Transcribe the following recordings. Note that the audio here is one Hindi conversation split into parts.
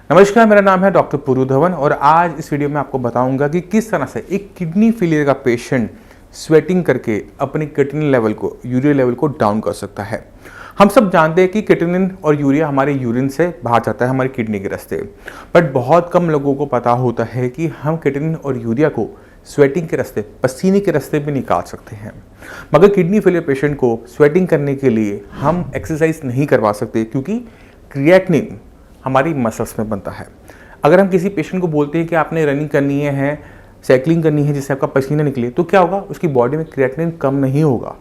नमस्कार, मेरा नाम है डॉक्टर पुरु धवन और आज इस वीडियो में आपको बताऊंगा कि किस तरह से एक किडनी फेलियर का पेशेंट स्वेटिंग करके अपनी क्रिएटिनिन लेवल को, यूरिया लेवल को डाउन कर सकता है। हम सब जानते हैं कि क्रिएटिनिन और यूरिया हमारे यूरिन से बाहर जाता है हमारी किडनी के रास्ते, बट बहुत कम लोगों को पता होता है कि हम क्रिएटिनिन और यूरिया को स्वेटिंग के रास्ते, पसीने के रास्ते भी निकाल सकते हैं। मगर किडनी फेलियर पेशेंट को स्वेटिंग करने के लिए हम एक्सरसाइज नहीं करवा सकते, क्योंकि क्रिएटिनिन हमारी मसल्स में बनता है। अगर हम किसी पेशेंट को बोलते हैं कि आपने रनिंग करनी है, साइकिलिंग करनी है जिससे आपका पसीना निकले, तो क्या होगा, उसकी बॉडी में क्रिएटिनिन कम नहीं होगा,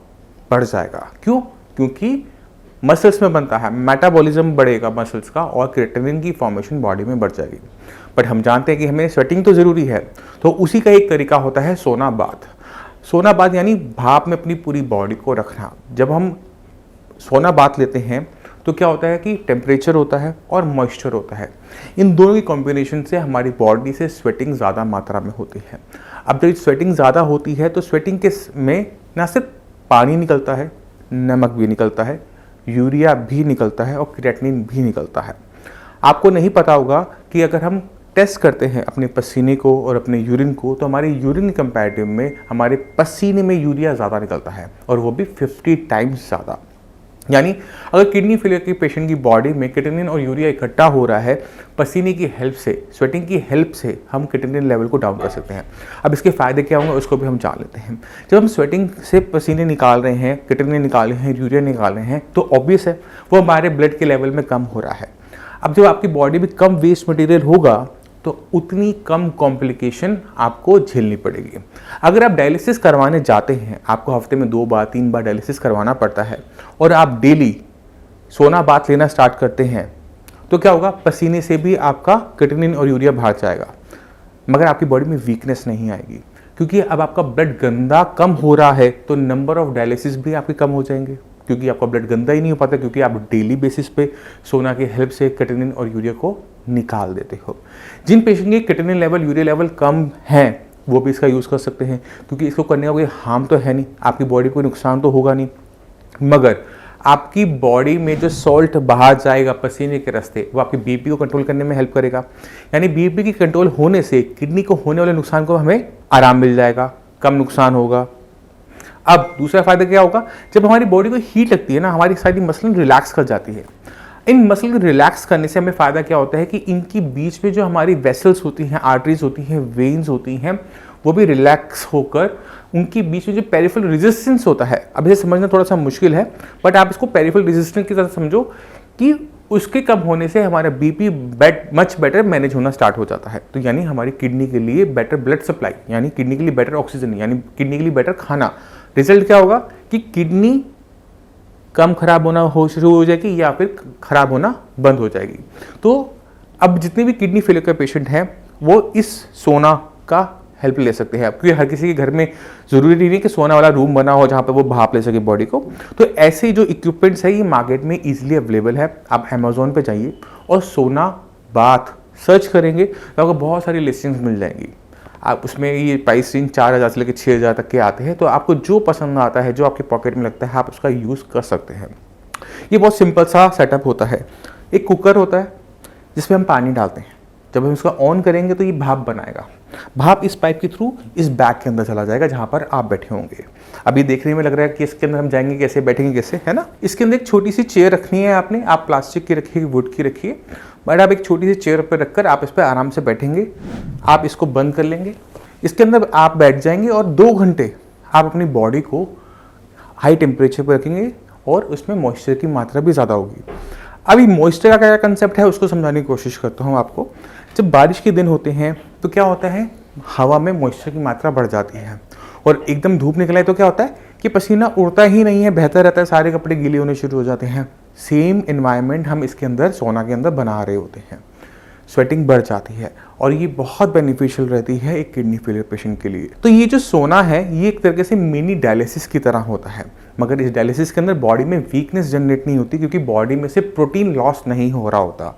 बढ़ जाएगा। क्यों? क्योंकि मसल्स में बनता है, मेटाबॉलिज्म बढ़ेगा मसल्स का और क्रिएटिनिन की फॉर्मेशन बॉडी में बढ़ जाएगी। बट हम जानते हैं कि हमें स्वेटिंग तो ज़रूरी है, तो उसी का एक तरीका होता है सोना बाथ। सोना बाथ यानी भाप में अपनी पूरी बॉडी को रखना। जब हम सोना बाथ लेते हैं तो क्या होता है कि टेम्परेचर होता है और मॉइस्चर होता है। इन दोनों की कॉम्बिनेशन से हमारी बॉडी से स्वेटिंग ज़्यादा मात्रा में होती है। अब जब स्वेटिंग ज़्यादा होती है तो स्वेटिंग के में ना सिर्फ पानी निकलता है, नमक भी निकलता है, यूरिया भी निकलता है और क्रिएटिनिन भी निकलता है। आपको नहीं पता होगा कि अगर हम टेस्ट करते हैं अपने पसीने को और अपने यूरिन को, तो हमारे यूरिन कंपैरेटिव में हमारे पसीने में यूरिया ज़्यादा निकलता है, और वो भी 50 टाइम्स ज़्यादा। यानी अगर किडनी फेलियर के पेशेंट की बॉडी में क्रिएटिनिन और यूरिया इकट्ठा हो रहा है, पसीने की हेल्प से, स्वेटिंग की हेल्प से हम क्रिएटिनिन लेवल को डाउन कर सकते हैं। अब इसके फ़ायदे क्या होंगे उसको भी हम जान लेते हैं। जब हम स्वेटिंग से पसीने निकाल रहे हैं, क्रिएटिनिन निकाल रहे हैं, यूरिया निकाल रहे हैं, तो ऑब्वियस है वो हमारे ब्लड के लेवल में कम हो रहा है। अब जब आपकी बॉडी में कम वेस्ट मटेरियल होगा तो उतनी कम कॉम्प्लिकेशन आपको झेलनी पड़ेगी। अगर आप डायलिसिस करवाने जाते हैं, आपको हफ्ते में 2 बार 3 बार डायलिसिस करवाना पड़ता है, और आप डेली सोना बाथ लेना स्टार्ट करते हैं, तो क्या होगा, पसीने से भी आपका क्रिएटिनिन और यूरिया बाहर जाएगा, मगर आपकी बॉडी में वीकनेस नहीं आएगी। क्योंकि अब आपका ब्लड गंदा कम हो रहा है तो नंबर ऑफ डायलिसिस भी आपके कम हो जाएंगे, क्योंकि आपका ब्लड गंदा ही नहीं हो पाता, क्योंकि आप डेली बेसिस पे सोना की हेल्प से क्रिएटिनिन और यूरिया को निकाल देते हो। जिन पेशेंट के क्रिएटिनिन लेवल, यूरिया लेवल कम हैं, वो भी इसका यूज़ कर सकते हैं, क्योंकि इसको करने का कोई हार्म तो है नहीं, आपकी बॉडी को नुकसान तो होगा नहीं, मगर आपकी बॉडी में जो सॉल्ट बाहर जाएगा पसीने के रास्ते, वो आपकी बीपी को कंट्रोल करने में हेल्प करेगा। यानी बीपी की कंट्रोल होने से किडनी को होने वाले नुकसान को हमें आराम मिल जाएगा, कम नुकसान होगा। अब दूसरा फायदा क्या होगा, जब हमारी बॉडी को हीट लगती है ना, हमारी सारी मसल रिलैक्स कर जाती है। इन मसल को रिलैक्स करने से हमें फ़ायदा क्या होता है कि इनकी बीच में जो हमारी वेसल्स होती हैं, आर्टरीज होती हैं, वेन्स होती हैं, वो भी रिलैक्स होकर उनकी बीच में जो पेरिफेरल रेजिस्टेंस होता है, अब इसे समझना थोड़ा सा मुश्किल है, बट आप इसको पेरिफेरल रेजिस्टेंस की तरह समझो कि उसके कम होने से हमारा बीपी मच बेटर मैनेज होना स्टार्ट हो जाता है। तो यानी हमारी किडनी के लिए बेटर ब्लड सप्लाई, यानी किडनी के लिए बेटर ऑक्सीजन, यानी किडनी के लिए बेटर खाना। रिजल्ट क्या होगा कि किडनी कम खराब होना शुरू हो जाएगी या फिर खराब होना बंद हो जाएगी। तो अब जितने भी किडनी फेलियर के पेशेंट हैं वो इस सोना का हेल्प ले सकते हैं, क्योंकि हर किसी के घर में ज़रूरी नहीं है कि सोना वाला रूम बना हो जहाँ पे वो भाप ले सके बॉडी को। तो ऐसे जो इक्विपमेंट्स है ये मार्केट में ईजिली अवेलेबल है। आप अमेजोन पे जाइए और सोना बाथ सर्च करेंगे तो आपको बहुत सारी लिस्टिंग्स मिल जाएंगी। आप उसमें ये प्राइस रेंज 4000 से लेकर 6000 तक के आते हैं, तो आपको जो पसंद आता है, जो आपके पॉकेट में लगता है, आप उसका यूज़ कर सकते हैं। ये बहुत सिंपल सा सेटअप होता है। एक कुकर होता है जिसमें हम पानी डालते हैं, जब हम इसका ऑन करेंगे तो ये भाप बनाएगा। भाप इस पाइप के थ्रू इस बैग के अंदर चला जाएगा जहाँ पर आप बैठे होंगे। अभी देखने में लग रहा है कि इसके अंदर हम जाएंगे कैसे, बैठेंगे कैसे, है ना। इसके अंदर एक छोटी सी चेयर रखनी है आपने, आप प्लास्टिक की रखिए, वुड की रखिए, बट आप एक छोटी सी चेयर पर रखकर आप इस पर आराम से बैठेंगे। आप इसको बंद कर लेंगे, इसके अंदर आप बैठ जाएंगे और 2 घंटे आप अपनी बॉडी को हाई टेम्परेचर पर रखेंगे और उसमें मॉइस्चर की मात्रा भी ज़्यादा होगी। अभी मॉइस्चर का क्या कंसेप्ट है उसको समझाने की कोशिश करता हूँ आपको। जब बारिश के दिन होते हैं तो क्या होता है, हवा में मॉइस्चर की मात्रा बढ़ जाती है, और एकदम धूप निकला है तो क्या होता है कि पसीना उड़ता ही नहीं है, बहता रहता है, सारे कपड़े गीले होने शुरू हो जाते हैं। सेम एनवायरनमेंट हम इसके अंदर सोना के अंदर बना रहे होते हैं, स्वेटिंग बढ़ जाती है, और ये बहुत बेनिफिशियल रहती है एक किडनी फेलियर पेशेंट के लिए। तो ये जो सोना है ये एक तरीके से मिनी डायलिसिस की तरह होता है, मगर इस डायलिसिस के अंदर बॉडी में वीकनेस जनरेट नहीं होती, क्योंकि बॉडी में से प्रोटीन लॉस नहीं हो रहा होता।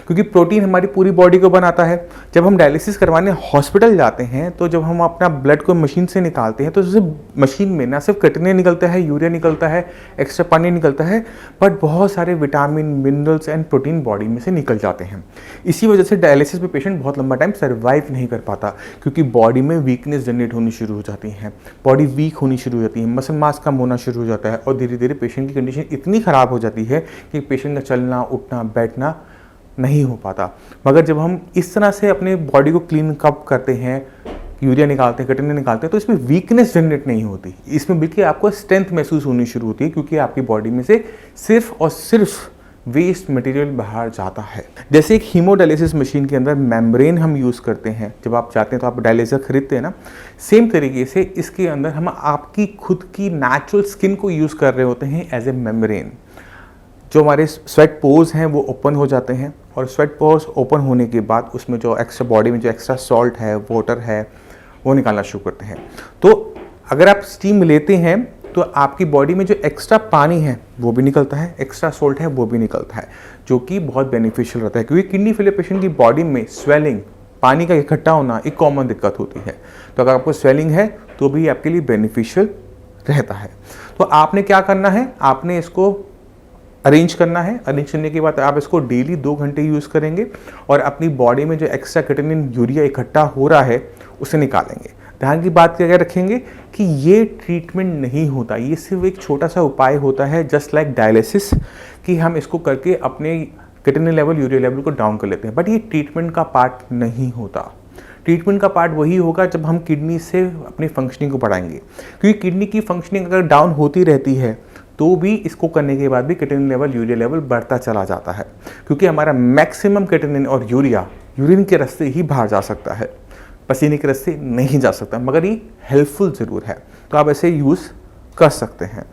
क्योंकि प्रोटीन हमारी पूरी बॉडी को बनाता है। जब हम डायलिसिस करवाने हॉस्पिटल जाते हैं तो जब हम अपना ब्लड को मशीन से निकालते हैं तो उससे मशीन में ना सिर्फ क्रिएटिनिन निकलता है, यूरिया निकलता है, एक्स्ट्रा पानी निकलता है, बट बहुत सारे vitamin, minerals and protein body में से निकल जाते हैं। इसी वजह से डायलिसिस में पेशेंट बहुत लंबा टाइम सर्वाइव नहीं कर पाता, क्योंकि बॉडी में वीकनेस जनरेट होनी शुरू हो जाती है, बॉडी वीक होनी शुरू हो जाती है, मसल मास कम होना शुरू हो जाता है और धीरे धीरे पेशेंट की कंडीशन इतनी ख़राब हो जाती है कि पेशेंट का चलना, उठना, बैठना नहीं हो पाता। मगर जब हम इस तरह से अपने बॉडी को क्लीन अप करते हैं, यूरिया निकालते हैं, क्रिएटिनिन निकालते हैं, तो इसमें वीकनेस जनरेट नहीं होती, इसमें बल्कि आपको स्ट्रेंथ महसूस होनी शुरू होती है, क्योंकि आपकी बॉडी में से सिर्फ और सिर्फ वेस्ट मटेरियल बाहर जाता है। जैसे एक हीमोडायलिसिस मशीन के अंदर मेम्ब्रेन हम यूज़ करते हैं, जब आप जाते हैं तो आप डायलिसिस खरीदते हैं ना, सेम तरीके से इसके अंदर हम आपकी खुद की नेचुरल स्किन को यूज़ कर रहे होते हैं एज ए मेम्ब्रेन। जो हमारे स्वेट पोर्स हैं वो ओपन हो जाते हैं और स्वेट पोर्स ओपन होने के बाद उसमें जो एक्स्ट्रा बॉडी में जो एक्स्ट्रा सॉल्ट है, वाटर है, वो निकालना शुरू करते हैं। तो अगर आप स्टीम लेते हैं तो आपकी बॉडी में जो एक्स्ट्रा पानी है वो भी निकलता है, एक्स्ट्रा सॉल्ट है वो भी निकलता है, जो कि बहुत बेनिफिशियल रहता है, क्योंकि किडनी फेलियर पेशेंट की बॉडी में स्वेलिंग, पानी का इकट्ठा होना एक कॉमन दिक्कत होती है। तो अगर आपको स्वेलिंग है तो भी आपके लिए बेनिफिशियल रहता है। तो आपने क्या करना है, आपने इसको अरेंज करना है। अरेंज करने के बाद आप इसको डेली 2 घंटे यूज़ करेंगे और अपनी बॉडी में जो एक्स्ट्रा क्रिएटिनिन, यूरिया इकट्ठा हो रहा है उसे निकालेंगे। ध्यान की बात क्या रखेंगे कि ये ट्रीटमेंट नहीं होता, ये सिर्फ एक छोटा सा उपाय होता है, जस्ट लाइक डायलिसिस, कि हम इसको करके अपने क्रिएटिनिन लेवल, यूरिया लेवल को डाउन कर लेते हैं, बट ये ट्रीटमेंट का पार्ट नहीं होता। ट्रीटमेंट का पार्ट वही होगा जब हम किडनी से अपनी फंक्शनिंग को बढ़ाएंगे, क्योंकि किडनी की फंक्शनिंग अगर डाउन होती रहती है तो भी इसको करने के बाद भी क्रिएटिनिन लेवल, यूरिया लेवल बढ़ता चला जाता है, क्योंकि हमारा मैक्सिमम क्रिएटिनिन और यूरिया यूरिन के रास्ते ही बाहर जा सकता है, पसीने के रास्ते नहीं जा सकता, मगर ये हेल्पफुल ज़रूर है। तो आप ऐसे यूज़ कर सकते हैं।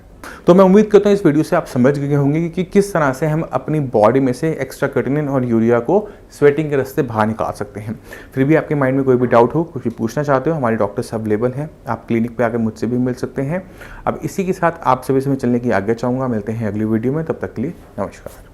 तो मैं उम्मीद करता हूँ इस वीडियो से आप समझ गए होंगे कि किस तरह से हम अपनी बॉडी में से एक्स्ट्रा क्रिएटिनिन और यूरिया को स्वेटिंग के रास्ते बाहर निकाल सकते हैं। फिर भी आपके माइंड में कोई भी डाउट हो, कुछ भी पूछना चाहते हो, हमारे डॉक्टर्स अवेलेबल हैं, आप क्लिनिक पे आकर मुझसे भी मिल सकते हैं। अब इसी के साथ आप सभी से मैं चलने की आज्ञा चाहूँगा। मिलते हैं अगली वीडियो में, तब तक के लिए नमस्कार।